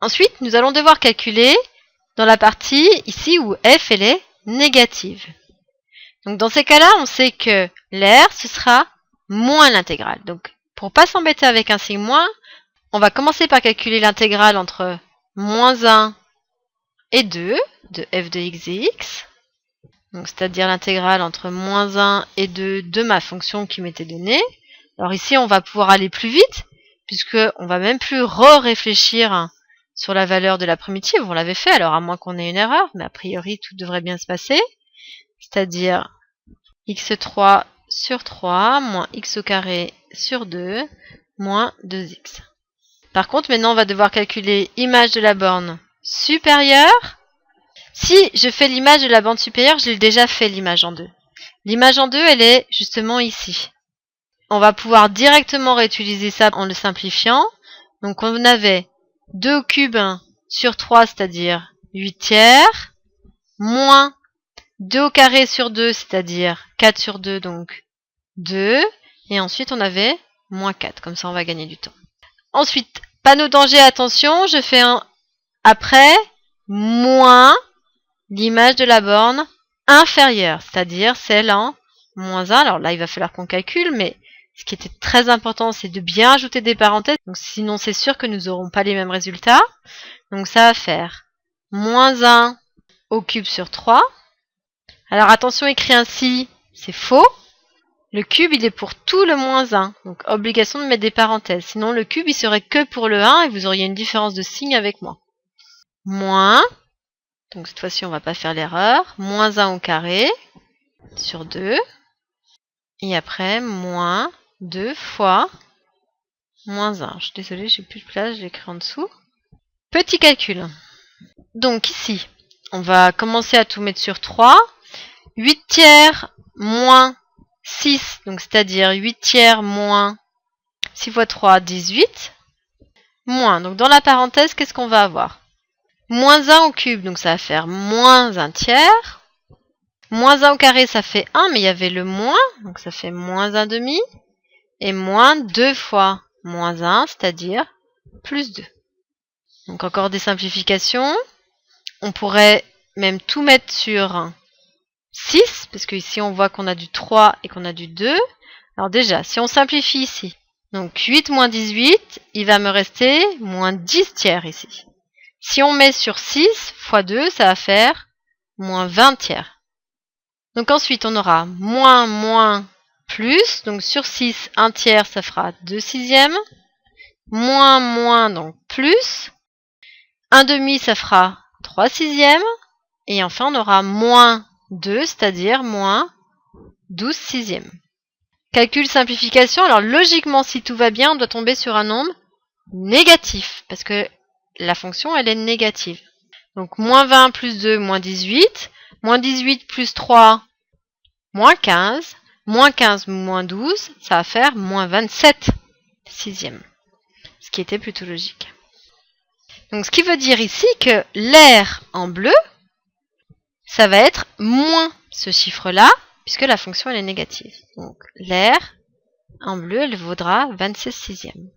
Ensuite, nous allons devoir calculer dans la partie ici où f elle est négative. Donc dans ces cas-là, on sait que l'air, ce sera moins l'intégrale. Donc pour ne pas s'embêter avec un signe moins, on va commencer par calculer l'intégrale entre moins 1 et 2 de f de x. Donc c'est-à-dire l'intégrale entre moins 1 et 2 de ma fonction qui m'était donnée. Alors ici, on va pouvoir aller plus vite, puisqu'on ne va même plus réfléchir sur la valeur de la primitive. On l'avait fait, alors à moins qu'on ait une erreur, mais a priori, tout devrait bien se passer. C'est-à-dire x3 sur 3 moins x au carré sur 2 moins 2x. Par contre, maintenant, on va devoir calculer image de la borne supérieure. Si je fais l'image de la borne supérieure, j'ai déjà fait l'image en 2. L'image en 2, elle est justement ici. On va pouvoir directement réutiliser ça en le simplifiant. Donc, on avait 2 au cube sur 3, c'est-à-dire 8 tiers, moins 2 au carré sur 2, c'est-à-dire 4 sur 2, donc 2. Et ensuite, on avait moins 4. Comme ça, on va gagner du temps. Ensuite, panneau danger, attention, je fais un après moins l'image de la borne inférieure, c'est-à-dire celle en moins 1. Alors là, il va falloir qu'on calcule, mais ce qui était très important, c'est de bien ajouter des parenthèses. Donc, sinon, c'est sûr que nous n'aurons pas les mêmes résultats. Donc, ça va faire moins 1 au cube sur 3. Alors, attention, écrit ainsi, c'est faux. Le cube, il est pour tout le moins 1. Donc, obligation de mettre des parenthèses. Sinon, le cube, il serait que pour le 1 et vous auriez une différence de signe avec moi. Moins, donc cette fois-ci, on ne va pas faire l'erreur, moins 1 au carré sur 2. Et après, moins 2 fois moins 1. Je suis désolée, j'ai plus de place, je l'ai écrit en dessous. Petit calcul. Donc ici, on va commencer à tout mettre sur 3. 8 tiers moins 6, donc c'est-à-dire 8 tiers moins 6 fois 3, 18. Moins, donc dans la parenthèse, qu'est-ce qu'on va avoir? Moins 1 au cube, donc ça va faire moins 1 tiers. Moins 1 au carré, ça fait 1, mais il y avait le moins, donc ça fait moins 1 demi. Et moins 2 fois moins 1, c'est-à-dire plus 2. Donc encore des simplifications. On pourrait même tout mettre sur 6, parce qu'ici on voit qu'on a du 3 et qu'on a du 2. Alors déjà, si on simplifie ici, donc 8 moins 18, il va me rester moins 10 tiers ici. Si on met sur 6 fois 2, ça va faire moins 20 tiers. Donc ensuite, on aura moins, plus. Donc sur 6, 1 tiers, ça fera 2 sixièmes. Moins, donc plus. 1 demi, ça fera 3 sixièmes. Et enfin, on aura moins 2, c'est-à-dire moins 12 sixièmes. Calcul, simplification. Alors logiquement, si tout va bien, on doit tomber sur un nombre négatif. Parce que la fonction, elle est négative. Donc, moins 20 plus 2, moins 18. Moins 18 plus 3, moins 15. Moins 15, moins 12, ça va faire moins 27 sixièmes. Ce qui était plutôt logique. Donc, ce qui veut dire ici que l'air en bleu, ça va être moins ce chiffre-là, puisque la fonction, elle est négative. Donc, l'air en bleu, elle vaudra 26 sixièmes.